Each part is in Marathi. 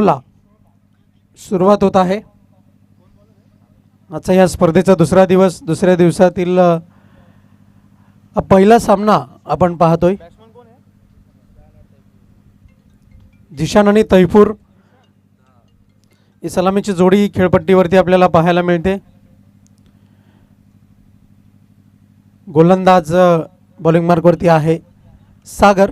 ला सुरुवात होत आहे. आजचा या स्पर्धेचा दुसरा दिवस, दुसऱ्या दिवसातील पहिला सामना आपण पाहतोय. जिशान आणि तैफूर ही सलामीची जोडी खेळपट्टीवरती आपल्याला पाहायला मिळते. गोलंदाज बॉलिंग मार्कवरती आहे सागर.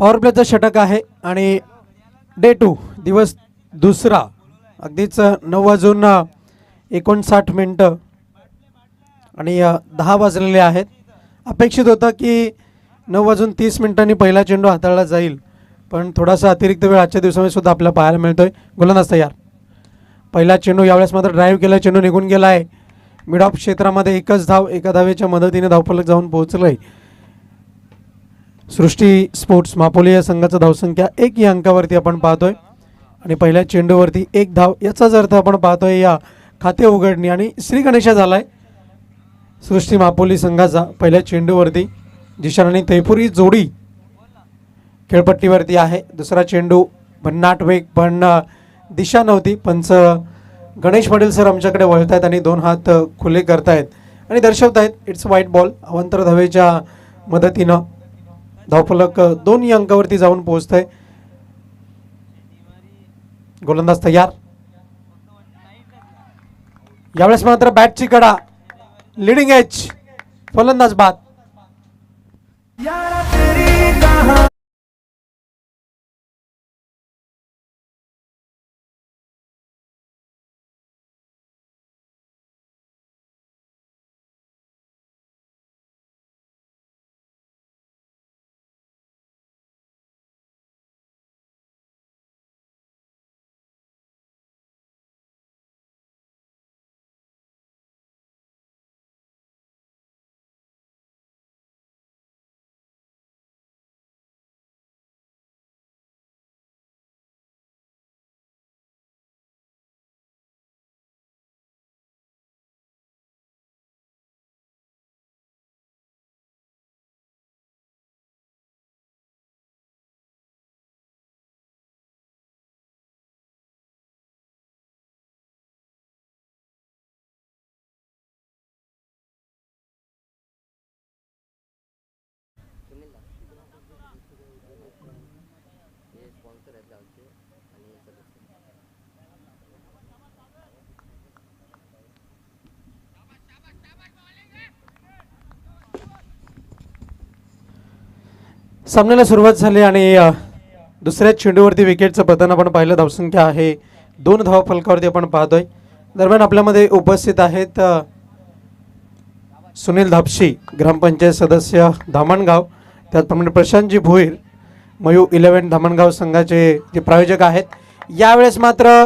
पॉवर प्लेचं षटक आहे आणि डे 2 दिवस दुसरा अगदीच 9:59 आणि 10 वाजलेले आहेत. अपेक्षित होतं की 9:30 पहिला चेंडू हाताळला जाईल, पण थोडासा अतिरिक्त वेळ आजच्या दिवसामध्ये सुद्धा आपल्याला पाहायला मिळतोय. गोलंदाज तयार. पहिला चेंडू यावेळेस मात्र ड्राईव्ह केला, चेंडू निघून गेला आहे. मिड ऑफ क्षेत्रामध्ये एकच धाव, एका धावेच्या मदतीने धावफलक जाऊन पोहोचलंय. सृष्टी स्पोर्ट्स मापोली या संघाचा धावसंख्या 1 या अंकावरती आपण पाहतोय आणि पहिल्या चेंडूवरती 1 धाव. याचाच अर्थ आपण पाहतोय या खाते उघडणी आणि श्री गणेशा झालाय सृष्टी मापोली संघाचा पहिल्या चेंडूवरती. जिशान आणि तैफूर ही जोडी खेळपट्टीवरती आहे. दुसरा चेंडू भन्नाट वेग, पण दिशा नव्हती. पंच गणेश पाटील सर आमच्याकडे वळत आहेत आणि 2 हात खुले करतायत आणि दर्शवतायत इट्स व्हाईट बॉल. अवांतर धावेच्या मदतीनं धावफलक 2 या अंकावरती जाऊन पोहोचतंय. गोलंदाज तयार. यावेळेस मात्र बॅटची कडा, लिडिंग एज, फलंदाज बाद. सामन्याला सुरुवात झाली आणि दुसऱ्या चेंडूवरती विकेटचं पतन आपण पाहिलं. धावसंख्या आहे 2 धावा फलकावरती आपण पाहतोय. दरम्यान आपल्यामध्ये उपस्थित आहेत सुनील धापशी, ग्रामपंचायत सदस्य धामणगाव, त्याचप्रमाणे प्रशांतजी भोईर, मयू 11 धामणगाव संघाचे जे प्रायोजक आहेत. यावेळेस मात्र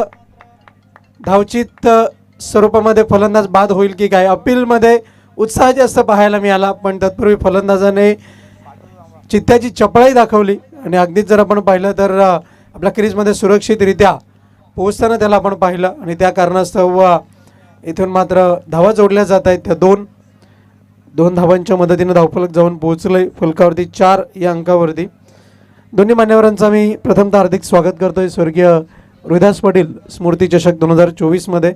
धावचित स्वरूपामध्ये फलंदाज बाद होईल की काय, अपीलमध्ये उत्साह जास्त पाहायला मिळाला, पण तत्पूर्वी फलंदाजाने चित्त्याची चपळाई दाखवली आणि अगदीच जर आपण पाहिलं तर आपल्या क्रीजमध्ये सुरक्षितरित्या पोहोचताना त्याला आपण पाहिलं आणि त्या कारणास्तव इथून मात्र धावा जोडल्या जात आहेत. त्या 2 धावांच्या मदतीने धावफलक जाऊन पोहोचलंय फलकावरती 4 या अंकावरती. दोन्ही मान्यवरांचा मी प्रथमतः हार्दिक स्वागत करतोय. स्वर्गीय रोहिदास पाटील स्मृती चषक 2024 मध्ये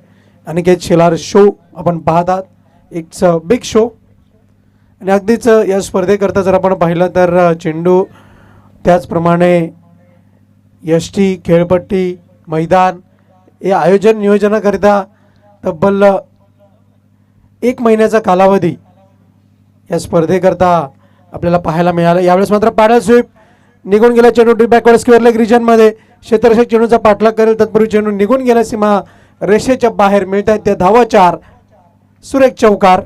अनिकेत शेलार शो आपण पाहतात. इट्स अ बिग शो आणि अगदीच या स्पर्धेकरता जर आपण पाहिलं तर चेंडू, त्याचप्रमाणे यष्टी, खेळपट्टी, मैदान हे आयोजन नियोजनाकरिता तब्बल 1 महिन्याचा कालावधी या स्पर्धेकरता आपल्याला पाहायला मिळाला. यावेळेस मात्र पॅडल स्वीप, निघून गेला चेंडू डीप बॅकवर्ड स्क्वेअर लेग रिजनमध्ये. क्षेत्ररक्षक चेंडूचा पाठलाग करेल, तत्पूर्वी चेंडू निघून गेला सीमा रेषेच्या बाहेर. मिळत आहेत त्या धावा 4. सुरेख चौकार.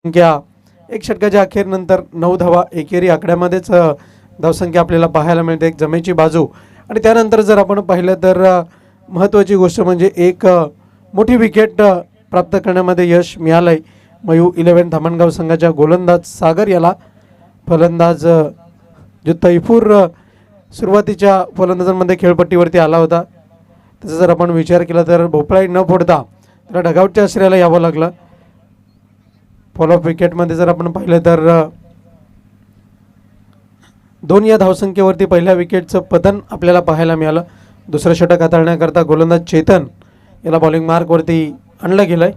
संख्या एक षटकाच्या अखेरनंतर 9 धावा एकेरी आकड्यामध्येच धावसंख्या आपल्याला पाहायला मिळते, एक जमेची बाजू. आणि त्यानंतर जर आपण पाहिलं तर महत्त्वाची गोष्ट म्हणजे एक मोठी विकेट प्राप्त करण्यामध्ये यश मिळालंय मयू 11 धामणगाव संघाच्या गोलंदाज सागर याला. फलंदाज जो तैफूर सुरुवातीच्या फलंदाजांमध्ये खेळपट्टीवरती आला होता, त्याचा जर आपण विचार केला तर भोपळाही न फोडता त्याला डगआउटच्या आश्रयाला यावं लागलं. फॉलोअप विकेटमध्ये जर आपण पाहिलं तर 2 या धावसंख्येवरती पहिल्या विकेटचं पतन आपल्याला पाहायला मिळालं. दुसरं षटक हाताळण्याकरता गोलंदाज चेतन याला बॉलिंग मार्कवरती आणलं गेलंय.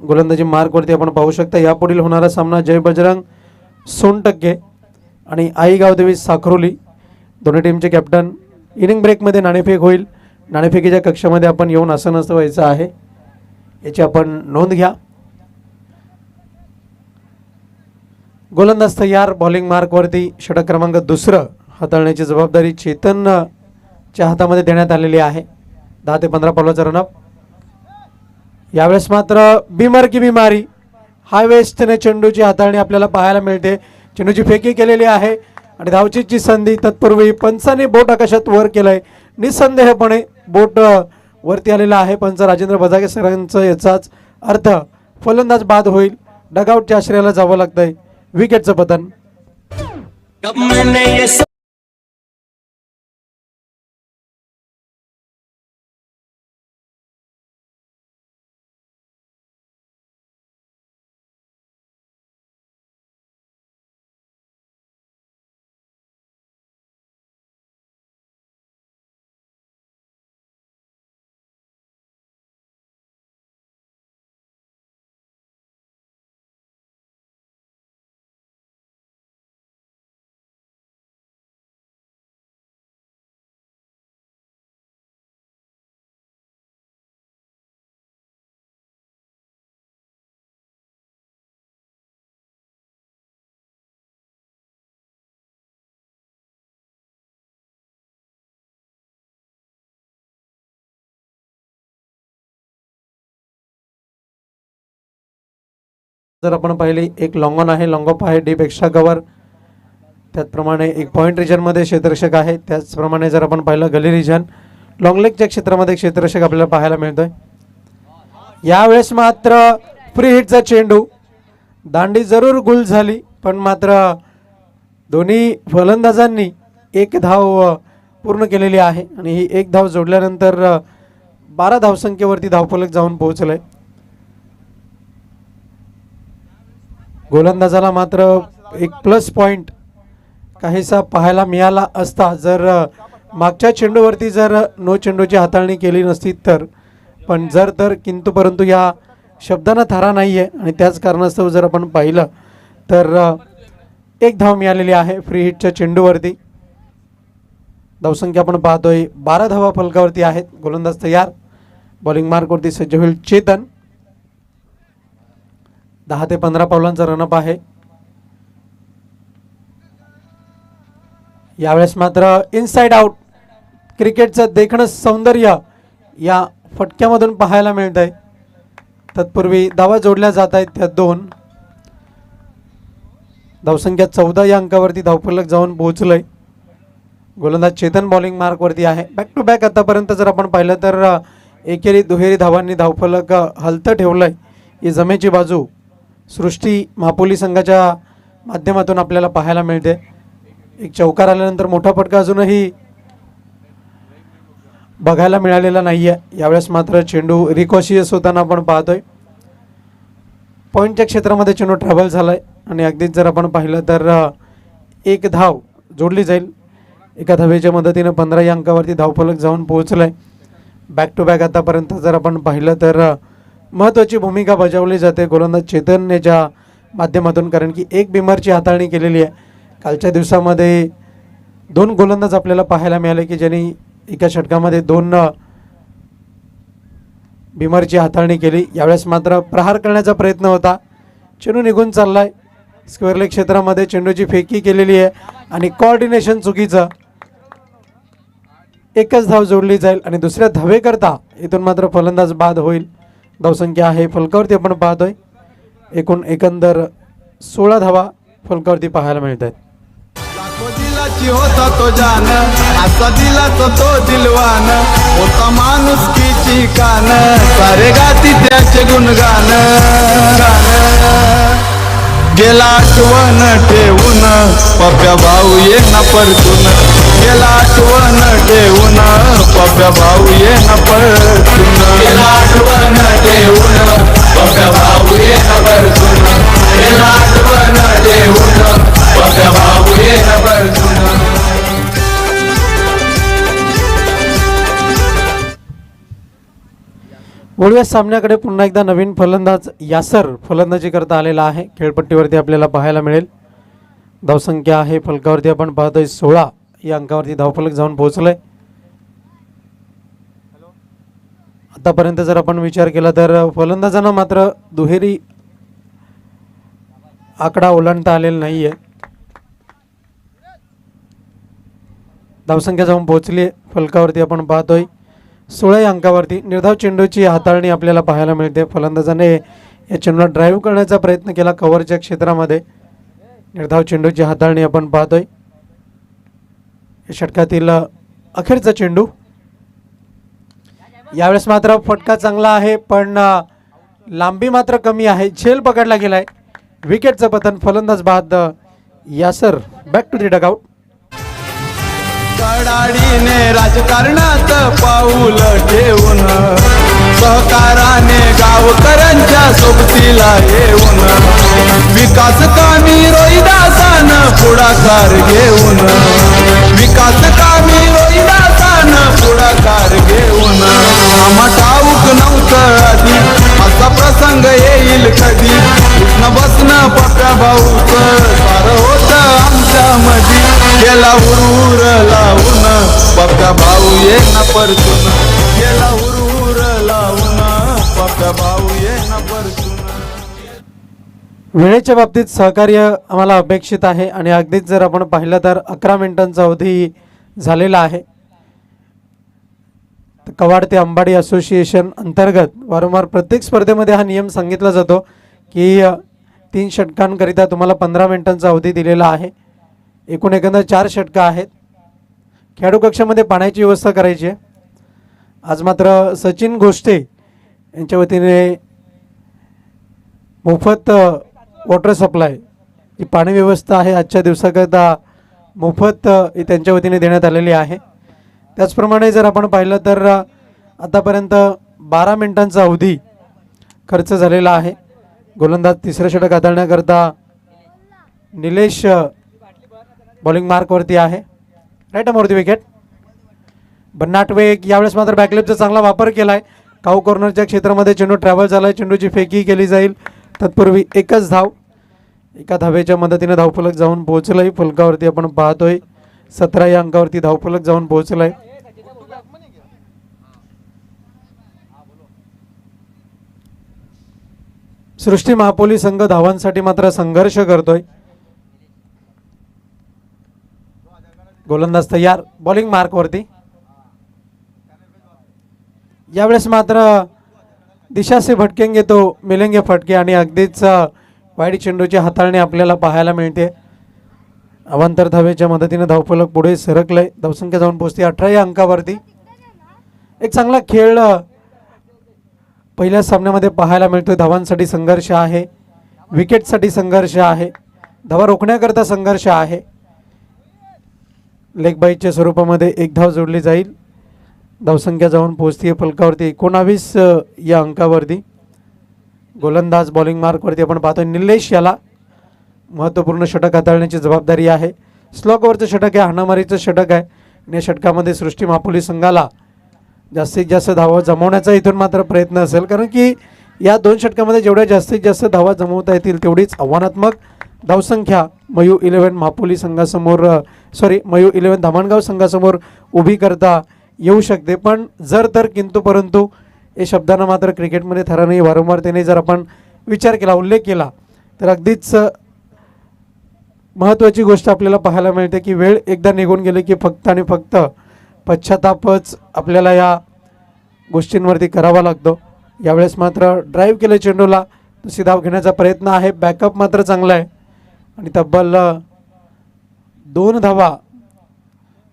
गोलंदाजी मार्कवरती आपण पाहू शकता. यापुढील होणारा सामना जय बजरंग सोनटक्के आणि आई गावदेवी साखरोली दोन्ही टीमचे कॅप्टन. इनिंग ब्रेकमध्ये नाणेफेक होईल. नाणेफेकीच्या कक्षामध्ये आपण येऊन असं नसतं व्हायचं आहे, याची आपण नोंद घ्या. गोलंदाज तयार. बॉलिंग मार्कवरती षटक क्रमांक 2 हाताळण्याची जबाबदारी चेतनच्या हातामध्ये देण्यात आलेली आहे. 10 ते 15 पावलाचा रनअप. यावेळेस मात्र बिमर की बिमारी हायवेस्टने चेंडूची हाताळणी आपल्याला पाहायला मिळते. चेंडूची फेकी केलेली आहे आणि धावचीची संधी. तत्पूर्वी पंचाने बोट आकाशात वर केलंय. निसंदेहपणे बोट वरती आलेला आहे. पंच राजेंद्र बजागे सरांचं याचाच अर्थ फलंदाज बाद होईल. डगआउटच्या आश्रयाला जावं लागतंय. विकेटचं पतन. जर आपण पाहिली एक लॉंग ऑन आहे, लॉंग ऑफ आहे, डीप एक्स्ट्रा कव्हर. त्याचप्रमाणे एक पॉईंट रिजनमध्ये क्षेत्ररक्षक आहे. त्याचप्रमाणे जर आपण पाहिलं गली रिजन लॉंग लेगच्या क्षेत्रामध्ये क्षेत्ररक्षक आपल्याला पाहायला मिळतोय. यावेळेस मात्र फ्री हिटचा चेंडू. दांडी जरूर गुल झाली, पण मात्र दोन्ही फलंदाजांनी एक धाव पूर्ण केलेली आहे आणि ही एक धाव जोडल्यानंतर 12 धावसंख्येवरती धावफलक जाऊन पोहोचलंय. गोलंदाजाला मात्र एक प्लस पॉईंट काहीसा पाहायला मिळाला असता जर मागच्या चेंडूवरती जर नो चेंडूची हाताळणी केली नसती तर. पण जर तर किंतु परंतु या शब्दांना थारा नाही आहे आणि त्याच कारणास्तव जर आपण पाहिलं तर एक धाव मिळालेली आहे फ्री हिटच्या चेंडूवरती. धावसंख्या आपण पाहतोय 12 धावा फलकावरती आहेत. गोलंदाज तयार. बॉलिंग मार्कवरती सज्ज होईल चेतन. 10 ते 15 पावलांचा रनअप आहे. यावेळेस मात्र इनसाइड आउट क्रिकेटचं देखणं सौंदर्य या फटक्यामधून पाहायला मिळत आहे. तत्पूर्वी धावा जोडल्या जात आहेत त्या 2. धावसंख्या 14 या अंकावरती धावफलक जाऊन पोहोचलंय. गोलंदाज चेतन बॉलिंग मार्कवरती आहे. बॅक टू बॅक आतापर्यंत जर आपण पाहिलं तर एकेरी दुहेरी धावांनी धावफलक हलतं ठेवलंय. ही जमेची बाजू सृष्टी मापोली संघाच्या माध्यमातून आपल्याला पाहायला मिळते. एक चौकार आल्यानंतर मोठा फटका अजूनही बघायला मिळालेला नाही आहे. यावेळेस मात्र चेंडू रिकॉशियस होताना आपण पाहतोय. पॉईंटच्या क्षेत्रामध्ये चेंडू ट्रॅव्हल झालाय आणि अगदीच जर आपण पाहिलं तर एक धाव जोडली जाईल. एका धावेच्या मदतीनं 15 या अंकावरती धावफलक जाऊन पोहोचलाय. बॅक टू बॅक आतापर्यंत जर आपण पाहिलं तर महत्त्वाची भूमिका बजावली जाते गोलंदाज चेतनच्या माध्यमातून, कारण की एक बिमरची हाताळणी केलेली आहे. कालच्या दिवसामध्ये 2 गोलंदाज आपल्याला पाहायला मिळाले की ज्यांनी एका षटकामध्ये 2 बिमरची हाताळणी केली. यावेळेस मात्र प्रहार करण्याचा प्रयत्न होता. चेंडू निघून चाललाय. स्क्वेअर लेग क्षेत्रामध्ये चेंडूची फेकी केलेली आहे आणि कोऑर्डिनेशन चुकीचं. एकच धाव जोडली जाईल आणि दुसऱ्या धावेकरता इथून मात्र फलंदाज बाद होईल. धावसंख्या आहे फलकावरती आपण पाहतोय एकूण एकंदर 16 धावा फलकावरती पाहायला मिळत आहेत. लाखो दिलाची होता तो जान, असा दिलाचा तो दिलवान, होता माणुसकीची कान, सारे गाती त्याचे गुणगान. गेला आठवण ठेवून पप्या भाऊ ये ना परतून, गेला आठवण ठेवून पप्या भाऊ ये ना परतून, गेला आठवण ठेवून पप्या भाऊ ये ना परतून, गेला आठवण ठेवून पप्या भाऊ ये ना परतून. वळूया सामन्याकडे. पुन्हा एकदा नवीन फलंदाज यासर फलंदाजी करता आलेला आहे. खेळपट्टीवरती आपल्याला पाहायला मिळेल. धावसंख्या आहे फलकावरती आपण पाहतोय 16 या अंकावरती धावफलक जाऊन पोहोचलंय. आतापर्यंत जर आपण विचार केला तर फलंदाजांना मात्र दुहेरी आकडा ओलांडता आलेला नाहीये. धावसंख्या जाऊन पोहोचली फलकावरती आपण पाहतोय 16 या अंकावरती. निर्धाव चेंडूची हाताळणी आपल्याला पाहायला मिळते. फलंदाजाने या चेंडूला ड्राईव्ह करण्याचा प्रयत्न केला कव्हरच्या क्षेत्रामध्ये. निर्धाव चेंडूची हाताळणी आपण पाहतोय. या षटकातील अखेरचा चेंडू. यावेळेस मात्र फटका चांगला आहे पण लांबी मात्र कमी आहे. झेल पकडला गेलाय. विकेटचं पतन. फलंदाज बाद Yasir back to the dugout. कडाडीने राजकारणात पाऊल ठेवून, सहकाराने गावकऱ्यांच्या सोबतीला येऊन, विकास कामी रोहिदासान पुढाकार घेऊन, विकास कामी रोहिदासान पुढाकार घेऊन. आम्हा ठाऊक नव्हतं आधी असा प्रसंग येईल कधी, उठणं बसणं पप्या भाऊचं सारं होतं आमच्या मधी. गेला हुरूर लावून पप्या भाऊ ये ना परतून, गेला हुरूर लावून पप्या भाऊ ये ना परतून. वेळेच्या बाबतीत सहकार्य आम्हाला अपेक्षित आहे आणि अगदीच जर आपण पाहिलं तर 11 मिनिटांचा अवधी झालेला आहे. कवाड ते अंबाडी असोसिएशन अंतर्गत वारंवार प्रत्येक स्पर्धेमध्ये हा नियम सांगितला जातो की 3 षटकांकरिता तुम्हाला 15 मिनिटांचा अवधी दिलेला आहे. एकूण एकंदर 4 षटकं आहेत. खेळाडू कक्षामध्ये पाण्याची व्यवस्था करायची आहे. आज मात्र सचिन घोष्टे यांच्या वतीने मोफत वॉटर सप्लाय ही पाणी व्यवस्था आहे आजच्या दिवसाकरता मोफत त्यांच्या वतीने देण्यात आलेली आहे. त्याचप्रमाणे जर आपण पाहिलं तर आतापर्यंत 12 मिनिटांचा अवधी खर्च झालेला आहे. गोलंदाज तिसरं षटक हाताळण्याकरता निलेश बॉलिंग मार्कवरती आहे. Right अमोरती wicket. भन्नाटवेग यावेळेस मात्र बॅकलेपचा चांगला वापर केला आहे. काऊ कॉर्नरच्या क्षेत्रामध्ये चेंडू ट्रॅव्हल झाला आहे. चेंडूची फेकी केली जाईल. तत्पूर्वी एकच धाव. एका धावेच्या मदतीने धावफलक जाऊन पोहोचलाय. फलकावरती आपण पाहतोय 17 या अंकावरती धावफलक जाऊन पोहोचलाय. सृष्टी महापोली संघ धावांसाठी मात्र संघर्ष करतोय. गोलंदाज तयार. बॉलिंग मार्कवरती. यावेळेस मात्र दिशा से भटकेंगे तो मिलेंगे फटके आणि अगदीच वाईड चेंडूची हाताळणी आपल्याला पाहायला मिळते. अवांतर धावेच्या मदतीने धावफलक पुढे सरकलंय. धावसंख्या जाऊन पोहोचते 18 या अंकावरती. एक चांगला खेळ पहिल्या सामन्यामध्ये पाहायला मिळतोय. धावांसाठी संघर्ष आहे. विकेटसाठी संघर्ष आहे. धावा रोखण्याकरता संघर्ष आहे. लेग बाईटच्या स्वरूपामध्ये एक धाव जोडली जाईल. धावसंख्या जाऊन पोहोचते फलकावरती 19 या अंकावरती. गोलंदाज बॉलिंग मार्कवरती आपण पाहतोय निलेश याला महत्त्वपूर्ण षटक हाताळण्याची जबाबदारी आहे. स्लॉग ओव्हरचं षटक आहे. हाणामारीचं षटक आहे. आणि या षटकामध्ये सृष्टी महापोली संघाला जास्तीत जास्त धावा जमवण्याचा इथून मात्र प्रयत्न असेल, कारण की या 2 षटकामध्ये जेवढ्या जास्तीत जास्त धावा जमवता येतील तेवढीच आव्हानात्मक धावसंख्या मयू 11 महापोली संघासमोर मयू 11 धामणगाव संघासमोर उभी करता येऊ शकते. पण जर तर किंतु परंतु हे शब्दांना मात्र क्रिकेटमध्ये थराने वारंवारतेने जर आपण विचार केला, उल्लेख केला तर अगदीच महत्त्वाची गोष्ट आपल्याला पाहायला मिळते की वेळ एकदा निघून गेली की फक्त आणि फक्त पश्चातापच आपल्याला या गोष्टींवरती करावा लागतो. यावेळेस मात्र ड्राईव्ह केले चेंडूला, दुसरी धाव घेण्याचा प्रयत्न आहे. बॅकअप मात्र चांगला आहे आणि तब्बल 2 धावा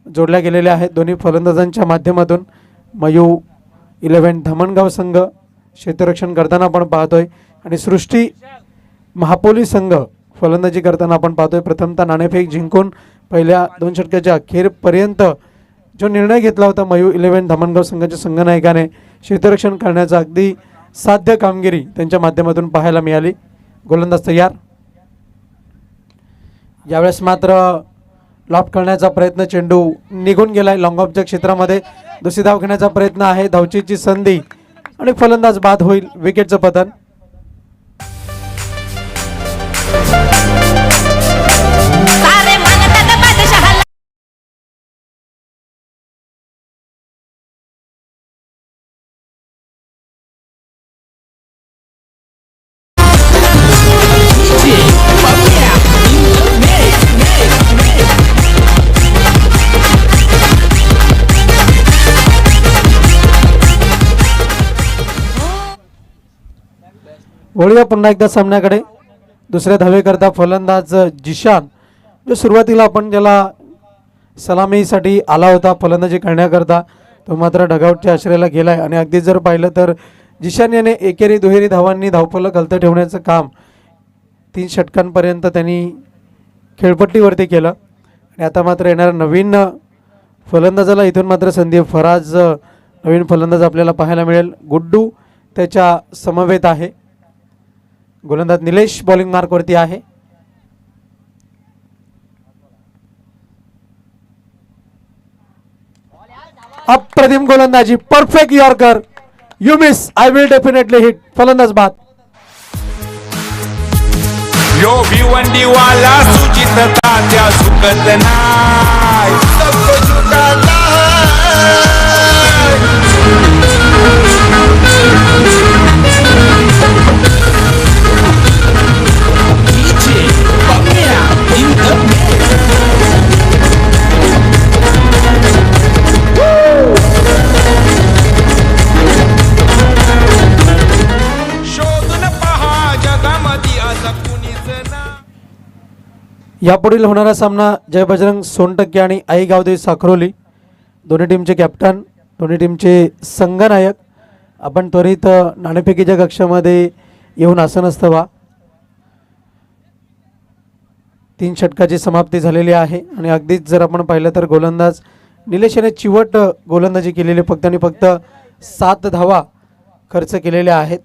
जोडल्या गेलेल्या आहेत दोन्ही फलंदाजांच्या माध्यमातून. मयू 11 धामणगाव संघ क्षेत्ररक्षण करताना आपण पाहतोय आणि सृष्टी महापोली संघ फलंदाजी करताना आपण पाहतोय. प्रथमतः नाणेफेक जिंकून पहिल्या 2 षटकाच्या अखेरपर्यंत जो निर्णय घेतला होता मयू 11 धामणगाव संघाच्या संघनायकाने क्षेत्ररक्षण करण्याचा अगदी साध्य कामगिरी त्यांच्या माध्यमातून पाहायला मिळाली. गोलंदाज तयार. यावेळेस मात्र लॉफ्ट करण्याचा प्रयत्न, चेंडू निघून गेलाय लॉंग ऑफच्या क्षेत्रामध्ये. दुसरी धाव घेण्याचा प्रयत्न आहे, धावचीची संधी आणि फलंदाज बाद होईल. विकेटचं पतन. वळूया पुन्हा एकदा सामन्याकडे. दुसऱ्या धावेकरता फलंदाज जिशान, जो सुरुवातीला आपण ज्याला सलामीसाठी आला होता फलंदाजी करण्याकरता, तो मात्र डगआउटच्या आश्रयाला गेलाय. आणि अगदी जर पाहिलं तर जिशान याने एकेरी दुहेरी धावांनी धावफलक हलतं ठेवण्याचं काम 3 षटकांपर्यंत त्यांनी खेळपट्टीवरती केलं. आणि आता मात्र येणाऱ्या नवीन फलंदाजाला इथून मात्र संधी. फराज नवीन फलंदाज आपल्याला पाहायला मिळेल. गुड्डू त्याच्या समवेत आहे. गोलंदाज निलेश बॉलिंग मार्कवरती आहे. अप्रतिम गोलंदाजी, perfect yorker. You miss, I will definitely hit. फलंदाज बाद. यो भिवंडी वाला सुचित तात्या झुकत नाय, सबको झुकाता यापुढील होणारा सामना जय बजरंग सोनटक्के आणि आई गावदेवी साखरोली, दोन्ही टीमचे कॅप्टन, दोन्ही टीमचे संघनायक. आपण त्वरित नाणेफेकीच्या कक्षामध्ये येऊन आसनस्थ व्हा. 3 षटकाची समाप्ती झालेली आहे आणि अगदीच जर आपण पाहिलं तर गोलंदाज निलेश याने चिवट गोलंदाजी केलेली, फक्त आणि फक्त 7 धावा खर्च केलेल्या आहेत.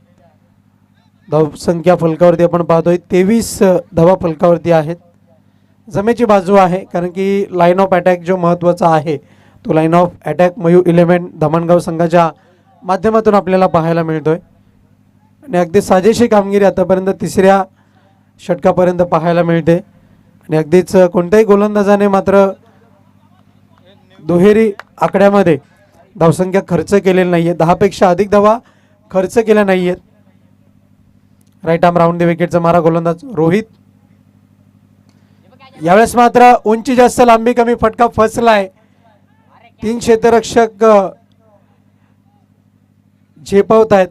धावसंख्या फलकावरती आपण पाहतोय 23 धावा फलकावरती आहेत. जमेची बाजू आहे, कारण की लाईन ऑफ अटॅक जो महत्त्वाचा आहे तो line of attack mu 11 Dhamangaon संघाच्या माध्यमातून आपल्याला पाहायला मिळतोय. आणि अगदी साजेशी कामगिरी आतापर्यंत 3ऱ्या षटकापर्यंत पाहायला मिळते. आणि अगदीच कोणत्याही गोलंदाजाने मात्र दुहेरी आकड्यामध्ये धावसंख्या खर्च केलेली नाही आहे. 10 पेक्षा अधिक धावा खर्च केल्या नाही आहेत. राईट आर्म राऊंड द विकेटचा मारा गोलंदाज रोहित. यावेळेस मात्र उंची जास्त लांबी कमी फटका फसलाय. 3 क्षेत्ररक्षक झेपवत आहेत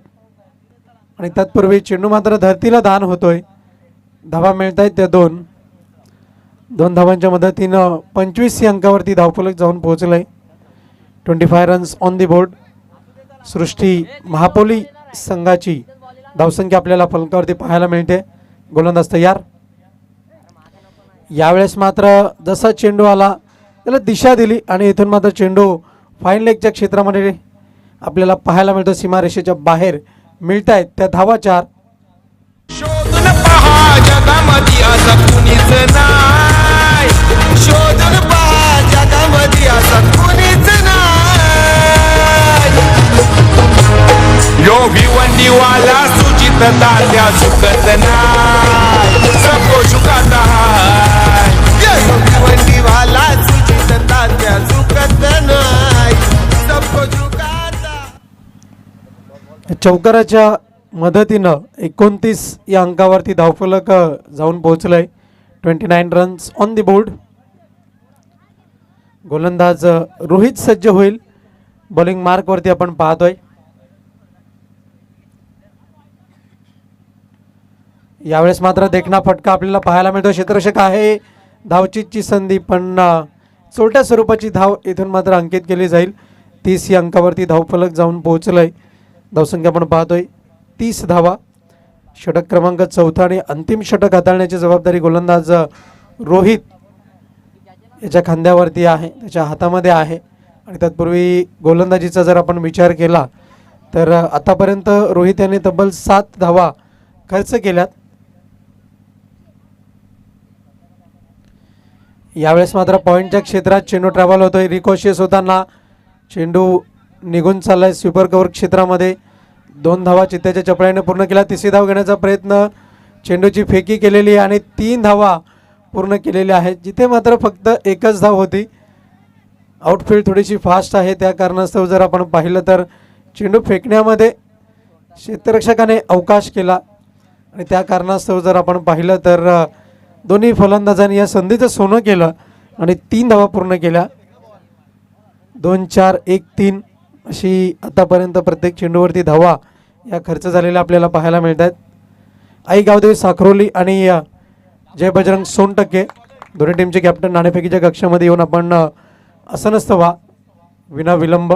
आणि तत्पूर्वी चेंडू मात्र धरतीला दान होतोय. धावा मिळत आहेत त्या 2 धावांच्या मदतीनं 25 अंकावरती धावफलक जाऊन पोहोचलंय. 25 रन्स ऑन दी बोर्ड. सृष्टी महापोली संघाची धावसंख्या आपल्याला फलकावरती पाहायला मिळते. गोलंदाज तयार. यावेळेस मात्र जसा चेंडू आला त्याला दिशा दिली आणि इथून मात्र चेंडू फाईन लेगच्या क्षेत्रामध्ये आपल्याला पाहायला मिळतो. सीमारेषेच्या बाहेर मिळत आहेत त्या धावा 4. शोधून पहा जगामध्ये असं कुणीच नाही, शोधून पहा जगामध्ये असं कुणीच नाही. यो भिवंडी वाला सुचित तात्या झुकत नाही, सबको झुकाता है. यो भिवंडी वाला सुचित तात्या झुकत नाही, सबको झुकाता. चौकाराच्या मदतीनं 29 या अंकावरती धावफलक जाऊन पोहोचलंय. 29 रन्स ऑन दी बोर्ड. गोलंदाज रोहित सज्ज होईल. बॉलिंग मार्कवरती आपण पाहतोय. यावेळेस मात्र देखणा फटका आपल्याला पाहायला मिळतो. क्षेत्ररक्षक आहे, धावचीतची संधी पण चोरट्या स्वरूपाची धाव इथून मात्र अंकित केली जाईल. 30 या अंकावरती धावफलक जाऊन पोहोचलंय. धावसंख्या आपण पाहतोय 30 धावा. षटक क्रमांक 4 आणि अंतिम षटक हाताळण्याची जबाबदारी गोलंदाज रोहित याच्या खांद्यावरती आहे, त्याच्या हातामध्ये आहे. आणि तत्पूर्वी गोलंदाजीचा जर आपण विचार केला तर आतापर्यंत रोहित याने तब्बल 7 धावा खर्च केल्यात. यावेळेस मात्र पॉईंटच्या क्षेत्रात चेंडू ट्रॅव्हल होतोय. रिकोशियस होताना चेंडू निघून चाललाय स्वीपर कव्हर क्षेत्रामध्ये. 2 धावा चित्त्याच्या चपळाईने पूर्ण केला. तिसरी धाव घेण्याचा प्रयत्न, चेंडूची फेकी केलेली आणि 3 धावा पूर्ण केलेल्या आहेत. जिथे मात्र फक्त एकच धाव होती. आउटफील्ड थोडीशी फास्ट आहे, त्या कारणास्तव जर आपण पाहिलं तर चेंडू फेकण्यामध्ये क्षेत्ररक्षकाने अवकाश केला आणि त्या कारणास्तव जर आपण पाहिलं तर दोन्ही फलंदाजांनी या संधीचं सोनं केलं आणि 3 धावा पूर्ण केल्या. 2-4-1-3 अशी आतापर्यंत प्रत्येक चेंडूवरती धावा या खर्च झालेल्या आपल्याला पाहायला मिळत आहेत. आई गावदेवी साखरोली आणि जय बजरंग सोनटक्के दोन्ही टीमचे कॅप्टन नाणेफेकीच्या कक्षामध्ये येऊन आपण आसनस्थ व्हा विना विलंब.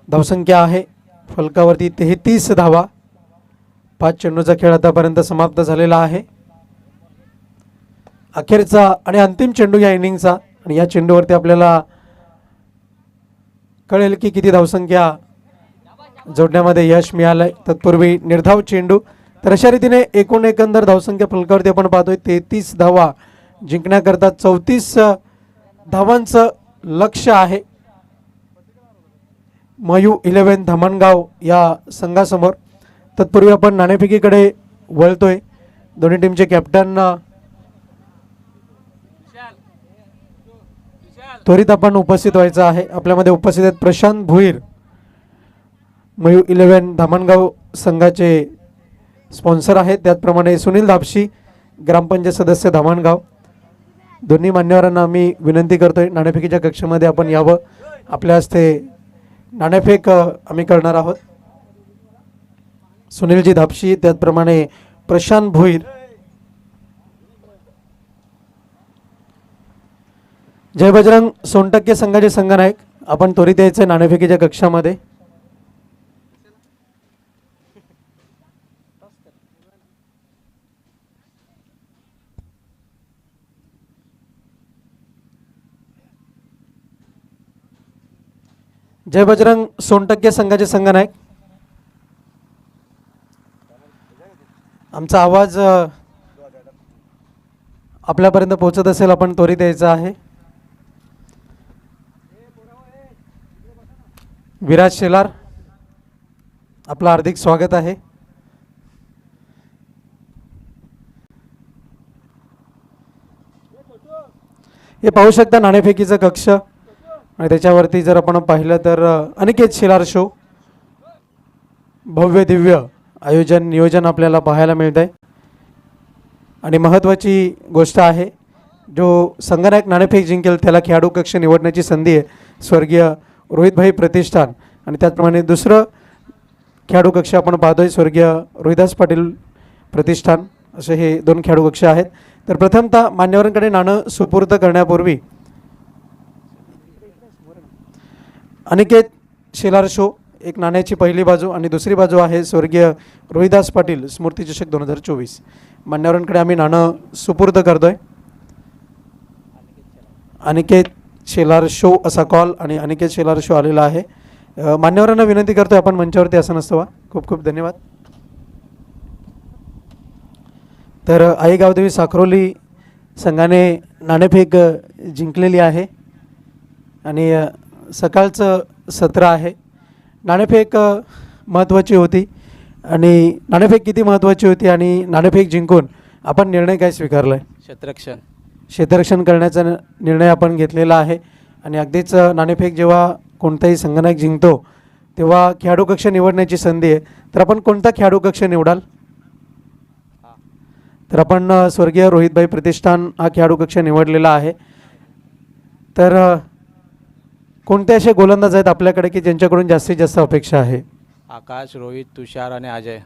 धावसंख्या आहे फलकावरती 33 धावा. 5 चेंडूचा खेळ आतापर्यंत समाप्त झालेला आहे. अखेरचा आणि अंतिम चेंडू या इनिंगचा आणि या चेंडूवरती आपल्याला कळेल की किती धावसंख्या जोडण्यामध्ये यश मिळालंय. तत्पूर्वी निर्धाव चेंडू. तर अशा रीतीने एकंदर धावसंख्या फलकावरती आपण पाहतोय 33 धावा जिंकण्याकरता 34 धावांचं लक्ष्य आहे मयू 11 धामणगाव या संघासमोर. तत्पूर्वी आपण नाणेफेकीकडे वळतोय. दोन्ही टीमचे कॅप्टन त्वरित आपण उपस्थित व्हायचं आहे. आपल्यामध्ये उपस्थित आहेत प्रशांत भुईर, मयू 11 धामणगाव संघाचे स्पॉन्सर आहेत. त्याचप्रमाणे सुनील धापशी, ग्रामपंचायत सदस्य धामणगाव. दोन्ही मान्यवरांना आम्ही विनंती करतोय नाणेफेकीच्या कक्षामध्ये आपण यावं. आपल्या हस्ते नाणेफेक आम्ही करणार आहोत. सुनीलजी धापशी, त्याचप्रमाणे प्रशांत भुईर. जय बजरंग सोनटक्के संघाचे संघनायक आपण त्वरित यायचे नाणेफेकीच्या कक्षामध्ये. जय बजरंग सोनटक्के संघाचे संघनायक, आमचा आवाज आपल्यापर्यंत पोहोचत असेल आपण त्वरित यायचं आहे. विराज शेलार, आपलं हार्दिक स्वागत आहे. हे पाहू शकता नाणेफेकीचं कक्ष आणि त्याच्यावरती जर आपण पाहिलं तर अनिकेत शेलार शो भव्य दिव्य आयोजन नियोजन आपल्याला पाहायला मिळत आहे. आणि महत्त्वाची गोष्ट आहे, जो संघनायक नाणेफेक जिंकेल त्याला खेळाडू कक्ष निवडण्याची संधी आहे स्वर्गीय रोहितभाई प्रतिष्ठान. आणि त्याचप्रमाणे दुसरं खेळाडू कक्ष आपण पाहतोय स्वर्गीय रोहिदास पाटील प्रतिष्ठान. असे हे 2 खेळाडू कक्ष आहेत. तर प्रथमतः मान्यवरांकडे नाणं सुपूर्द करण्यापूर्वी अनिकेत शेलार शो एक नाण्याची पहिली बाजू आणि दुसरी बाजू आहे स्वर्गीय रोहिदास पाटील स्मृती चषक 2024. मान्यवरांकडे आम्ही नाणं सुपूर्द करतोय. अनिकेत शेलार शो असा कॉल आणि अनिकेत शेलार शो आलेला आहे. मान्यवरांना विनंती करतोय आपण मंचावरती आसन व्हा. खूप खूप धन्यवाद. तर आई गावदेवी साखरोली संघाने नाणेफेक जिंकलेली आहे आणि सकाळचं सत्र आहे. नाणेफेक महत्त्वाची होती आणि नाणेफेक किती महत्त्वाची होती आणि नाणेफेक जिंकून आपण निर्णय काय स्वीकारला आहे? क्षेत्ररक्षण करण्याचा निर्णय आपण घेतलेला आहे. आणि अगदीच नाणेफेक जेव्हा कोणताही संघनायक जिंकतो तेव्हा खेळाडू कक्ष निवडण्याची संधी आहे. तर आपण कोणता खेळाडू कक्ष निवडाल? तर आपण स्वर्गीय रोहितभाई प्रतिष्ठान हा खेळाडू कक्ष निवडलेला आहे. तर कोणते असे गोलंदाज आहेत आपल्याकडे की ज्यांच्याकडून जास्तीत जास्त अपेक्षा आहे? आकाश, रोहित, तुषार आणि अजय.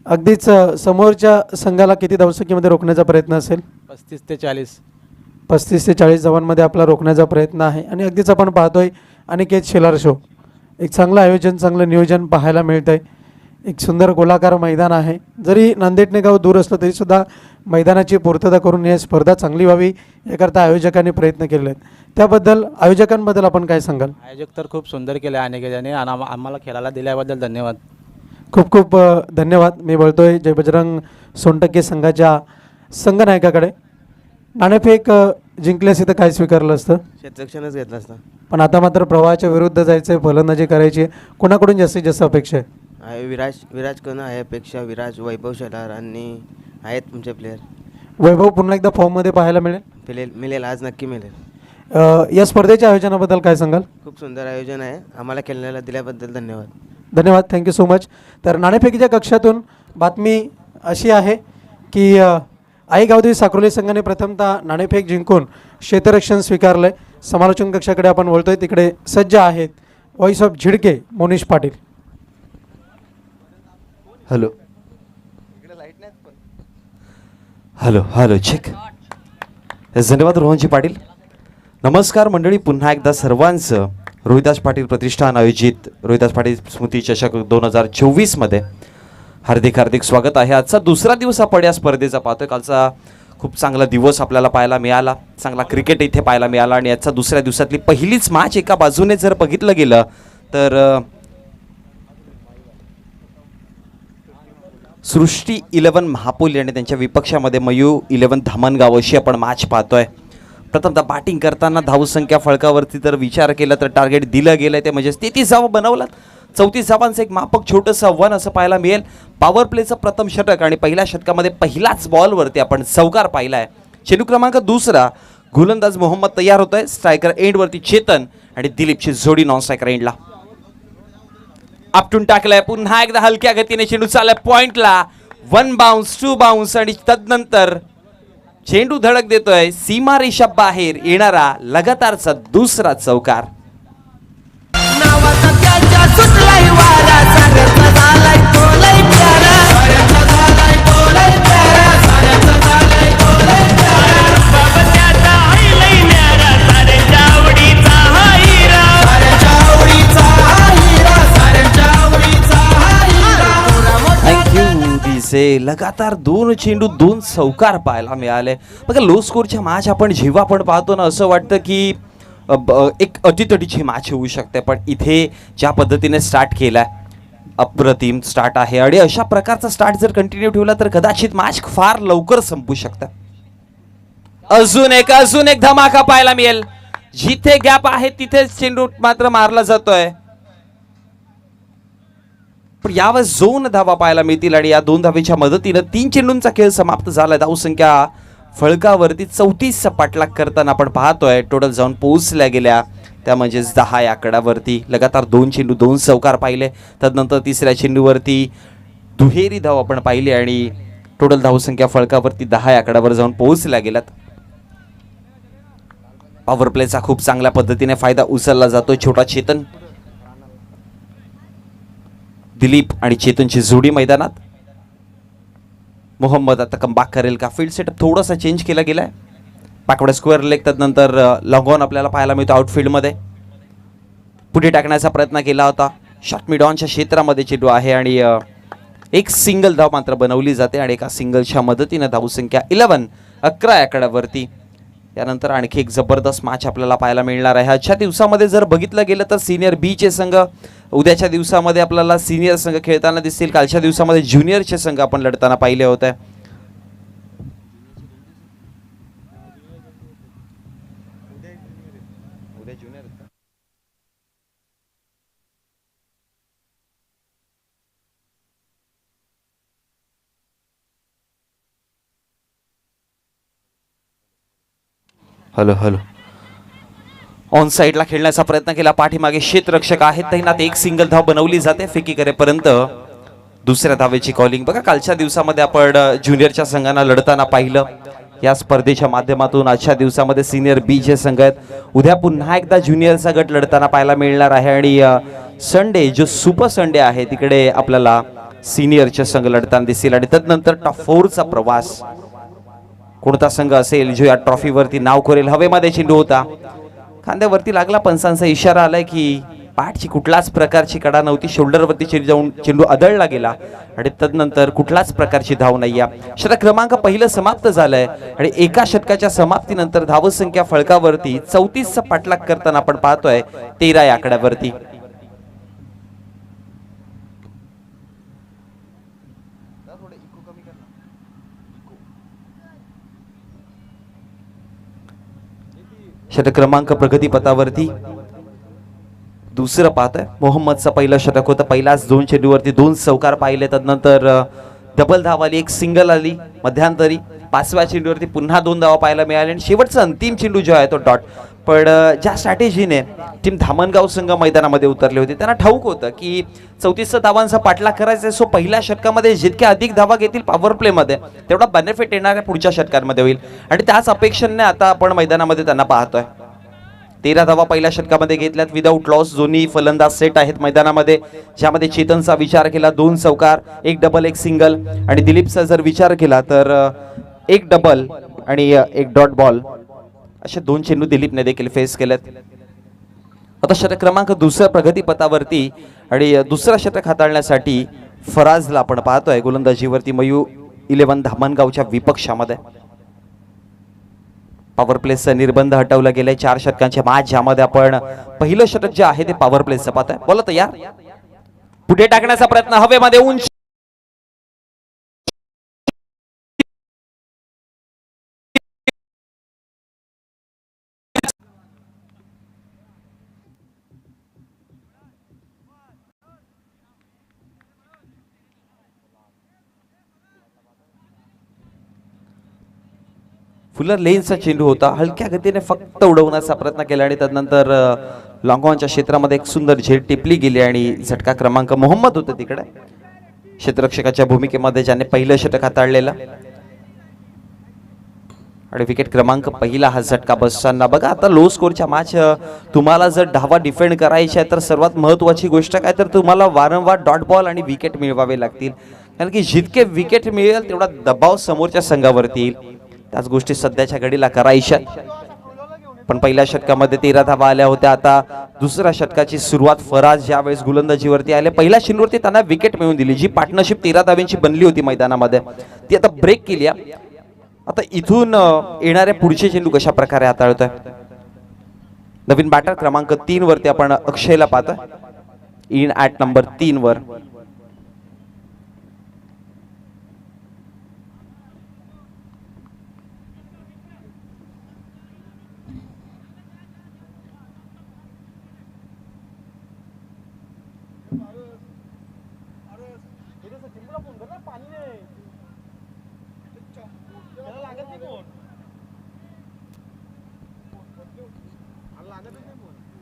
अगदीच समोरच्या संघाला किती धावसंख्येमध्ये रोखण्याचा प्रयत्न असेल? 35 ते 40. 35 ते 40 धावांमध्ये आपला रोखण्याचा प्रयत्न आहे. आणि अगदीच आपण पाहतोय अनिकेत शेलार शो, एक चांगलं आयोजन, चांगलं नियोजन पाहायला मिळतं आहे. एक सुंदर गोलाकार मैदान आहे. जरी नांदेडणे गाव दूर असलं तरीसुद्धा मैदानाची पूर्तता करून ही स्पर्धा चांगली व्हावी याकरता आयोजकांनी प्रयत्न केले आहेत. त्याबद्दल आयोजकांबद्दल आपण काय सांगाल? आयोजक तर खूप सुंदर केले अनेकांनी आणि आम्हाला खेळायला दिल्याबद्दल धन्यवाद. खूप खूप धन्यवाद. मी बोलतोय जय बजरंग सोनटक्के संघाच्या संघनायकाकडे. नाणेफेक जिंकल्यास इथं काय स्वीकारलं असतं? क्षेत्ररक्षणच घेतलं असतं. पण आता मात्र प्रवाहाच्या विरुद्ध जायचं आहे, फलंदाजी करायची आहे. कोणाकडून जास्तीत जास्त अपेक्षा आहे? विराज कोण आहे अपेक्षा? विराज, वैभव शेलार आणि आहेत तुमचे प्लेयर. वैभव पुन्हा एकदा फॉर्ममध्ये पाहायला मिळेल? मिळेल, आज नक्की मिळेल. या स्पर्धेच्या आयोजनाबद्दल काय सांगाल? खूप सुंदर आयोजन आहे. आम्हाला खेळण्याला दिल्याबद्दल धन्यवाद. धन्यवाद, थँक्यू सो मच. तर नाणेफेकीच्या कक्षातून बातमी अशी आहे की आई गावदेवी साक्रोली संघाने प्रथमतः नाणेफेक जिंकून क्षेत्ररक्षण स्वीकारलं आहे. समालोचन कक्षाकडे आपण बोलतोय, तिकडे सज्ज आहेत व्हॉइस ऑफ झिडके Monish Patil. Hello hello hello check. धन्यवाद रोहनजी पाटील. नमस्कार मंडळी, पुन्हा एकदा सर्वांचं रोहिदास पाटील प्रतिष्ठान आयोजित रोहिदास पाटील स्मृती चषक 2024मध्ये हार्दिक हार्दिक स्वागत आहे. आजचा दुसरा दिवस आपण या स्पर्धेचा पाहतोय. कालचा खूप चांगला दिवस आपल्याला पाहायला मिळाला, चांगला क्रिकेट इथे पाहायला मिळाला. आणि आजचा दुसऱ्या दिवसातली पहिलीच मॅच एका बाजूने जर बघितलं गेलं तर सृष्टी 11 महापोली आणि त्यांच्या विपक्षामध्ये मयू 11 धामणगाव अशी आपण मॅच पाहतोय. प्रथमतः बॅटिंग करताना धावसंख्या फळकावरती जर विचार केला तर टार्गेट दिलं गेलं ते म्हणजे 33 धावा बनवलात. 34 धावांचं एक मापक छोटंसं आव्हान असं पाहायला मिळेल. पॉवर प्लेचं प्रथम षटक आणि पहिल्या षटकामध्ये पहिलाच बॉलवरती आपण चौकार पाहिला आहे. चेंडू क्रमांक दुसरा, गोलंदाज मोहम्मद तयार होतोय. स्ट्रायकर एंडवरती चेतन आणि दिलीपची जोडी नॉन स्ट्रायकर एंडला. आपटून टाकलाय, पुन्हा एकदा हलक्या गतीने चेंडू चाललाय पॉइंटला. 1 बाउन्स 2 बाउन्स आणि तदनंतर चेंडू धडक देतोय सीमारेषा बाहेर येणारा लगातारचा दुसरा चौकार. लगातार 2 चेंडू 2 चौकार पाहायला मिळाले. बघा, लो स्कोरच्या मॅच आपण जेव्हा आपण पाहतो ना, असं वाटतं की एक अटीतटीची मॅच होऊ शकते. पण इथे ज्या पद्धतीने स्टार्ट केलाय, अप्रतिम स्टार्ट आहे. आणि अशा प्रकारचा स्टार्ट जर कंटिन्यू ठेवला तर कदाचित मॅच फार लवकर संपू शकतात. अजून एक धमाका पाहायला मिळेल. जिथे गॅप आहे तिथे चेंडू मात्र मारला जातोय. पण यावेळेस 2 धावा पाहायला मिळतील आणि या 2 धावेच्या मदतीनं 3 चेंडूंचा खेळ समाप्त झाला. धावसंख्या फळकावरती 34चा पाठलाग करताना आपण पाहतोय. टोटल जाऊन पोहोचल्या गेल्या त्या म्हणजेच 10 या आकड्यावरती. लगातार 2 चेंडू 2 चौकार पाहिले. तदनंतर तिसऱ्या चेंडूवरती दुहेरी धाव आपण पाहिली आणि टोटल धावसंख्या फळकावरती 10 या आकड्यावर जाऊन पोहोचल्या गेल्यात. पॉवर प्लेचा खूप चांगल्या पद्धतीने फायदा उचलला जातोय. छोटा चेतन, दिलीप आणि चेतनची जोडी मैदानात. मोहम्मद आता कमबॅक करेल का? फील्ड सेटअप थोडासा चेंज केला गेलाय. बॅकवर्ड स्क्वेअर लेग, त्यानंतर लॉंग ऑन आपल्याला पाहायला मिळतो आउटफील्डमध्ये. पुढे टाकण्याचा प्रयत्न केला होता. शॉट मिड ऑनच्या क्षेत्रामध्ये चेंडू आहे आणि एक सिंगल धाव मात्र बनवली जाते आणि एका सिंगलच्या मदतीनं धावसंख्या 11 आकड्यावरती. यानंतर आणखी एक जबरदस्त मॅच आपल्याला पाहायला मिळणार आहे. आजच्या दिवसामध्ये जर बघितलं गेलं तर सिनियर बी चे संघ उद्याच्या दिवसामध्ये आपल्याला सिनियर संघ खेळताना दिसतील. कालच्या दिवसामध्ये ज्युनियरचे संघ आपण लढताना पाहिले होते. हॅलो हॅलो ऑन साईडला खेळण्याचा प्रयत्न केला. पाठीमागे क्षेत्ररक्षक आहेत तैनात. एक सिंगल धाव बनवली जाते. फेकी करेपर्यंत दुसऱ्या धावेची कॉलिंग. बघा, कालच्या दिवसामध्ये आपण ज्युनियरच्या संघांना लढताना पाहिलं. या स्पर्धेच्या माध्यमातून आजच्या दिवसामध्ये सिनियर बी चे संघ आहेत. उद्या पुन्हा एकदा ज्युनियरचा गट लढताना पाहायला मिळणार आहे आणि संडे जो सुपर संडे आहे तिकडे आपल्याला सिनियरचे संघ लढताना दिसतील आणि त्यानंतर टॉप 4चा प्रवास कोणता संघ असेल जो या ट्रॉफीवरती नाव करेल. हवेमध्ये चेंडू होता, खांद्यावरती लागला, पंचांचा इशारा आलाय की पाठची कुठलाच प्रकारची कडा नव्हती, शोल्डरवरती चेंडू जाऊन चेंडू आदळला गेला आणि तदनंतर कुठलाच प्रकारची धाव नाही. षटक क्रमांक पहिलं समाप्त झालंय आणि एका षटकाच्या समाप्तीनंतर धावसंख्या फळकावरती 34चा पाठलाग करताना आपण पाहतोय 13 या आकड्यावरती. षटक क्रमांक प्रगतीपथावरती दुसरं पाहतोय. मोहम्मदचं पहिलं षटक होतं, पहिल्याच 2 चेंडूवरती 2 चौकार पाहिले, त्यानंतर डबल धाव आली, एक सिंगल आली मध्यांतरी. 5व्या चेंडूवरती पुन्हा 2 धावा पाहायला मिळाल्या आणि शेवटचा अंतिम चेंडू जो आहे तो डॉट. पण ज्या स्ट्रॅटेजीने टीम धामणगाव संघ मैदानामध्ये उतरले होते त्यांना ठाऊक होतं की 34 धावांचा पाठलाग करायचा. सो पहिल्या षटकामध्ये जितक्या अधिक धावा घेतील पॉवर प्लेमध्ये तेवढा बेनिफिट येणाऱ्या पुढच्या षटकांमध्ये होईल आणि त्याच अपेक्षेने आता आपण मैदानामध्ये त्यांना पाहतोय. 13 धावा पहिल्या षटकामध्ये घेतल्यात विदाऊट लॉस. दोन्ही फलंदाज सेट आहेत मैदानामध्ये, ज्यामध्ये चेतनचा विचार केला 2 चौकार, 1 डबल 1 सिंगल आणि दिलीपचा जर विचार केला तर 1 डबल आणि 1 डॉट बॉल असे 2 चेंडू दिलीपने देखील फेस केलेत. आता षटक क्रमांक दुसऱ्या प्रगतीपथावरती आणि दुसरा षटक हाताळण्यासाठी फराजला आपण पाहतोय गोलंदाजीवरती मयू 11 धामणगावच्या विपक्षामध्ये. पॉवर प्लेचा निर्बंध हटवला गेलाय 4 षटकांच्या मॅच, ज्यामध्ये आपण पहिलं षटक जे आहे ते पॉवर प्लेचं पाहतोय. बोला तयार, पुढे टाकण्याचा प्रयत्न, हवेमध्ये उंच फुलर लेनचा चेंडू होता, हलक्या गतीने फक्त उडवण्याचा प्रयत्न केला आणि त्यानंतर लॉंगॉनच्या क्षेत्रामध्ये एक सुंदर झेल टिपली गेली आणि झटका क्रमांक मोहम्मद होते तिकडे क्षेत्ररक्षकाच्या भूमिकेमध्ये, ज्याने पहिलं षटक हाताळलेलं आणि विकेट क्रमांक पहिला हा झटका बसताना. बघा आता लो स्कोरच्या मॅच तुम्हाला जर धावा डिफेंड करायच्या आहे तर सर्वात महत्त्वाची गोष्ट काय तर तुम्हाला वारंवार डॉट बॉल आणि विकेट मिळवावे लागतील, कारण की जितके विकेट मिळेल तेवढा दबाव समोरच्या संघावरती येईल. त्याच गोष्टी सध्याच्या घडीला करायच्या. पण पहिल्या षटकामध्ये 13 धावा आल्या होत्या. आता दुसऱ्या षटकाची सुरुवात फराज ज्यावेळेस गोलंदाजीवरती आले, पहिल्या चेंडूवरती त्यांना विकेट मिळवून दिली. जी पार्टनरशिप 13 धावांची बनली होती मैदानामध्ये ती आता ब्रेक केली. आता इथून येणारे पुढचे चेंडू कशा प्रकारे हाताळतोय. नवीन बॅटर क्रमांक 3 वरती आपण अक्षयला पाहतोय, इन ॲट नंबर 3 वर.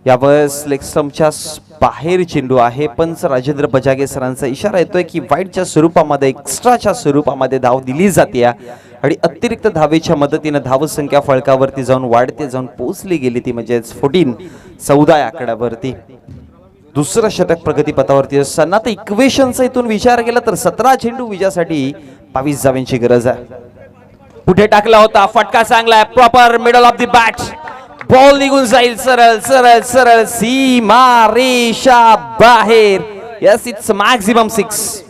यावेळेस लेग स्टंपच्या बाहेर चेंडू आहे. पंच राजेंद्र बजागे सरांचा इशारा येतोय की वाईटच्या स्वरूपामध्ये, एक्स्ट्राच्या स्वरूपामध्ये धाव दिली जाते आणि अतिरिक्त धावेच्या मदतीने धावसंख्या फळकावरती जाऊन वाढते जाऊन पोहोचली गेली, ती म्हणजेच 14 या आकड्यावरती. दुसरं षटक प्रगतीपथावरती असताना तर इक्वेशनचा इथून विचार केला तर 17 चेंडू विजयासाठी 22 धावांची गरज आहे. पुढे टाकला होता, फटका चांगला आहे, proper middle of the bat, ball निघून जाईल सरळ सरळ सरळ सीमा रेषा बाहेर. Yes, it's maximum 6.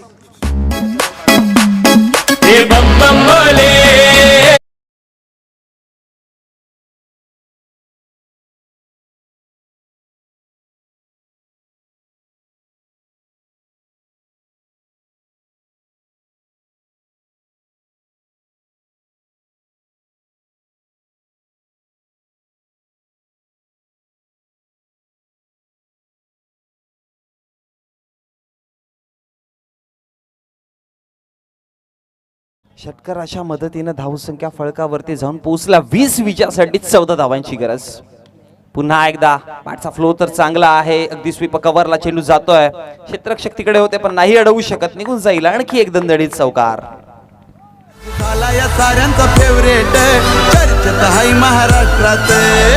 षटकाराच्या मदतीने धावसंख्या फळकावरती जाऊन पोहोचला 20 विजयासाठी 14 धावांची गरज. पुन्हा एकदा बॅटचा फ्लो तर चांगला आहे, अगदी स्वीप कव्हरला चेंडू जातोय, क्षेत्ररक्षक तिकडे होते पण नाही अडवू शकत, निघून जाईल. आणखी एक दणदणीत चौकार. झाला या साऱ्यांचा फेवरेट चर्चेत हाय महाराष्ट्रात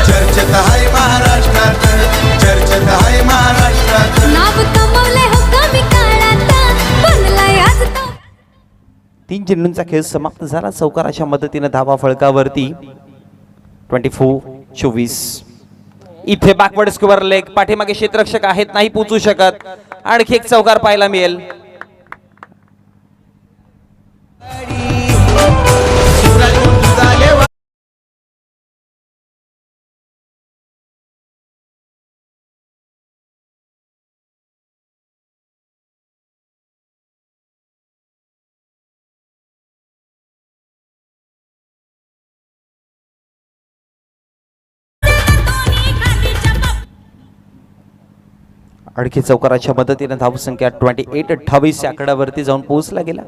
चर्चेत हाय महाराष्ट्रात चर्चेत हाय महाराष्ट्रात नाव कमवले हो कमी काळात बनलाय आज तो 3 चेंडूंचा खेळ समाप्त झाला. चौकाराच्या मदतीने धावा फळकावरती 24-24. इथे बॅकवर्ड स्क्वेअर लेग पाठीमागे क्षेत्ररक्षक आहेत नाही पोहोचू शकत. आणखी एक चौकार पाहायला मिळेल. आणखी चौकाराच्या मदतीने धावसंख्या 28-28 या आकड्यावरती जाऊन पोहोचला गेला.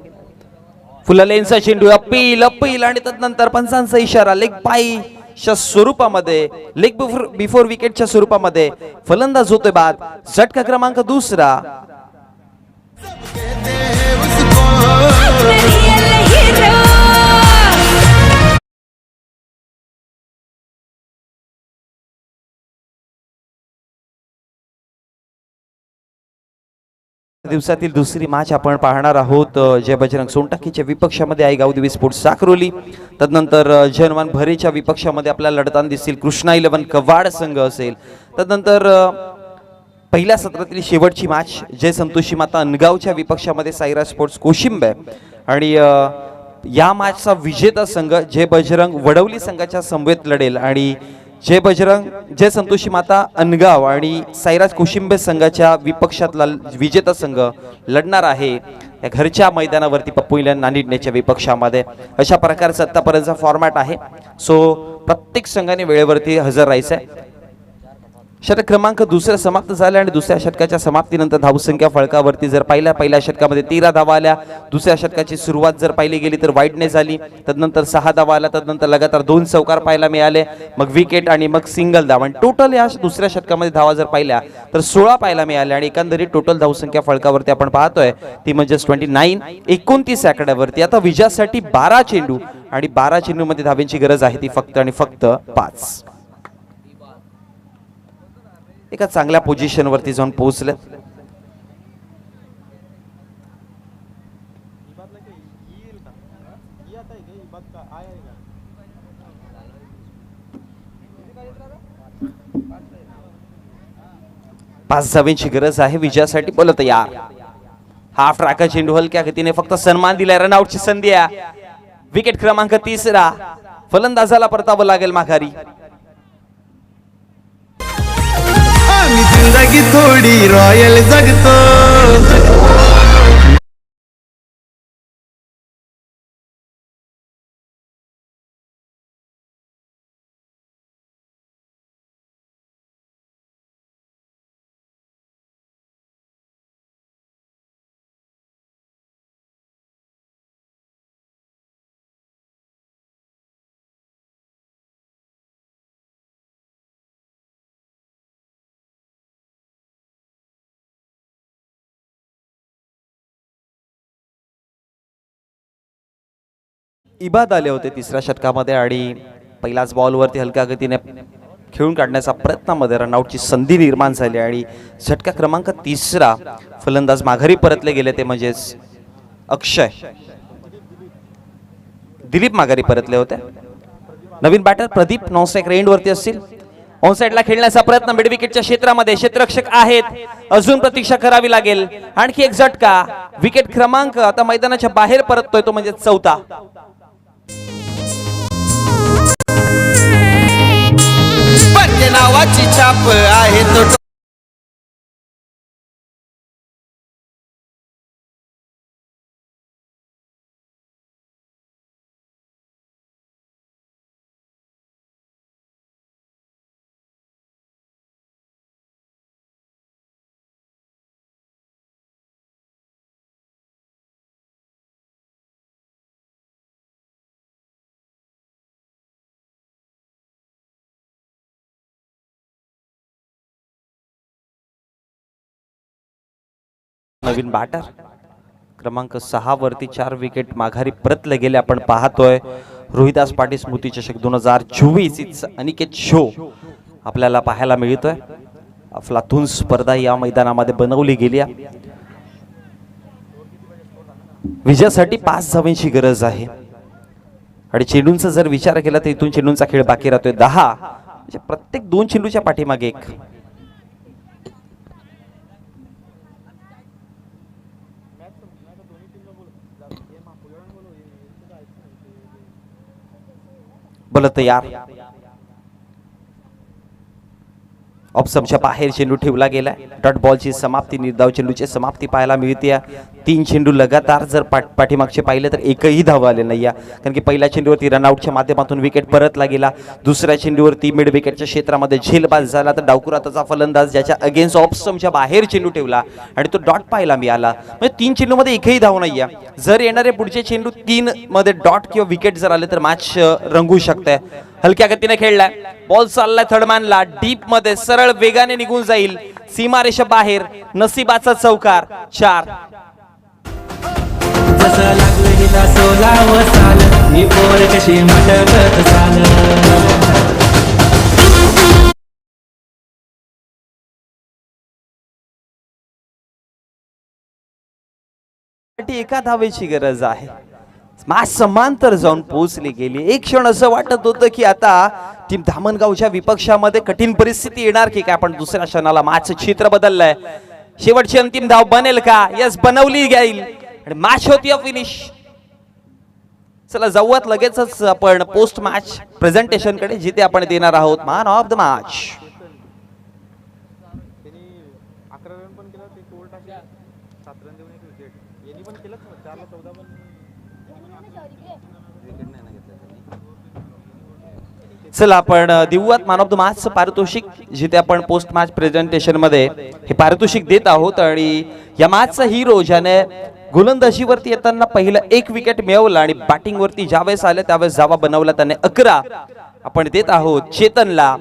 फुला लेनचा चेंडू अपील अपील आणि तदनंतर पंचांचा इशारा लेग बायच्या स्वरूपामध्ये लेग बिफोर विकेटच्या स्वरूपामध्ये फलंदाज होतोय बाद. झटका क्रमांक 2. दिवसातील दुसरी मॅच आपण पाहणार आहोत. जय बजरंग सोनटक्कीच्या विपक्षामध्ये आहे गावदेवी स्पोर्ट्स साखरोली. तदनंतर जनवान भरेच्या विपक्षामध्ये आपल्याला लढताना दिसतील कृष्णा 11 कवाड संघ असेल. तदनंतर पहिल्या सत्रातील शेवटची मॅच जय संतोषी माता अनगावच्या विपक्षामध्ये साईराज स्पोर्ट्स कोशिंबे आणि या मॅचचा विजेता संघ जय बजरंग वडवली संघाच्या समवेत लढेल आणि जय संतोषी माता अनगाव आणि साईराज कोशिंबे संघाच्या विपक्षातला विजेता संघ लढणार आहे या घरच्या मैदानावरती पप्पू इलन नानिडण्याच्या विपक्षामध्ये. अशा प्रकारचा आतापर्यंतचा फॉर्मॅट आहे. सो प्रत्येक संघाने वेळेवरती हजर राहायचं आहे. षटक क्रमांक 2 समाप्त झाले आणि दुसऱ्या षटकाच्या समाप्तीनंतर धावसंख्या फळकावरती जर पहिल्या षटकामध्ये 13 धावा आल्या. दुसऱ्या षटकाची सुरुवात जर पाहिली गेली तर वाईडनेस झाली. तदनंतर 6 धावा आल्या. तदनंतर लगातार 2 चौकार पाहायला मिळाले. मग विकेट आणि मग सिंगल धावा आणि टोटल या दुसऱ्या षटकामध्ये धावा जर पाहिल्या तर 16 पाहायला मिळाल्या आणि एकंदरीत टोटल धावसंख्या फळकावरती आपण पाहतोय ती म्हणजे 29 आकड्यावरती. आता विजयासाठी 12 चेंडू आणि 12 चेंडूमध्ये धाव्यांची गरज आहे ती फक्त आणि फक्त 5. एका चांगल्या पोझिशनवरती जाऊन पोहोचले. पाच धाव्यांची गरज आहे विजयासाठी. बोलत यार हाफ ट्रॅका चेंडू हलक्या गतीने फक्त सन्मान दिलाय. रनआउटची संधी आहे. विकेट क्रमांक 3. फलंदाजाला परतावं लागेल माघारी. आम्ही जिंदगी थोडी रॉयल जगतो. इबाद आले होते तिसऱ्या षटकामध्ये आणि पहिल्याच बॉलवरती हलक्या गतीने खेळून काढण्याचा प्रयत्नामध्ये रनआउटची संधी निर्माण झाली आणि झटका क्रमांक 3. फलंदाज माघारी परतले गेले ते म्हणजेच अक्षय दिलीप माघारी परतले होते. नवीन बॅटर प्रदीप नॉनस्ट्राइक रेंजवरती असतील. ऑनसाइडला खेळण्याचा प्रयत्न मिड विकेटच्या क्षेत्रामध्ये क्षेत्ररक्षक आहेत. अजून प्रतीक्षा करावी लागेल. आणखी एक झटका. विकेट क्रमांक आता मैदानाच्या बाहेर परततोय तो म्हणजे 4. नावाची छाप आहे तो नवीन बॅटर क्रमांक 6 वरती 4 विकेट माघारी परतले गेले आपण पाहतोय. रोहिदास पाटील स्मृती चषक 2024 अनिकेत शो आपल्याला पाहायला मिळतोय. अफलातून स्पर्धा या मैदानामध्ये बनवली गेली आहे. विजयासाठी 5 धावांची गरज आहे आणि चेंडूंचा जर विचार केला तर इथून चेंडूंचा खेळ बाकी राहतोय 10, म्हणजे प्रत्येक 2 चेंडूच्या पाठीमागे एक. बल तयार. ऑप्शनच्या बाहेर चेंडू ठेवला गेलाय. डॉट बॉलची समाप्ती, निर्धाव चेंडूची समाप्ती पाहायला मिळते. 3 चेंडू लगातार जर पाठीमागचे पाहिले तर एकही धाव आले नाही, कारण की पहिल्या चेंडूवरती रनआउटच्या माध्यमातून विकेट परतला गेला. दुसऱ्या चेंडूवरती मिड विकेटच्या क्षेत्रामध्ये झेलबाज झाला तर डावकुराताचा फलंदाज ज्याच्या अगेन्स्ट ऑप्शनच्या बाहेर चेंडू ठेवला आणि तो डॉट पाहायला मिळाला. म्हणजे 3 चेंडूमध्ये एकही धाव नाहीये. जर येणारे पुढचे चेंडू 3 मध्ये डॉट किंवा विकेट जर आले तर मॅच रंगू शकते. हलक्या गतीने खेळलाय. बॉल चाललाय थर्डमॅनला, डीप मध्ये सरळ वेगाने निघून जाईल. सीमारेषा बाहेर, नसीबाचा चौकार. 4. जसं लागलं हिला 16 साल, मी पोर कशी मटकत चाल. एका धावेची गरज आहे. मॅच समांतर जाऊन पोहोचली गेली. एक क्षण असं वाटत होतं की आता टीम धामणगावच्या विपक्षामध्ये कठीण परिस्थिती येणार की काय, पण दुसऱ्या क्षणाला मॅच चित्र बदललंय. शेवटची अंतिम धाव बनेल का? यस, बनवली जाईल आणि मॅच होती फिनिश. चला जाऊयात लगेचच आपण पोस्ट मॅच प्रेझेंटेशन कडे, जिथे आपण देणार आहोत मॅन ऑफ द मॅच. चला आपण देऊयात मॅन ऑफ द मॅच पारितोषिक, जिथे आपण पोस्ट मॅच प्रेझेंटेशन मध्ये हे पारितोषिक देत आहोत. आणि या मॅचचा हिरो ज्याने गोलंदाजीवरती येताना पहिलं 1 विकेट मिळवलं आणि बॅटिंग वरती ज्यावेळेस आले त्यावेळेस जावा बनवला त्याने 11, आपण देत आहोत चेतनला.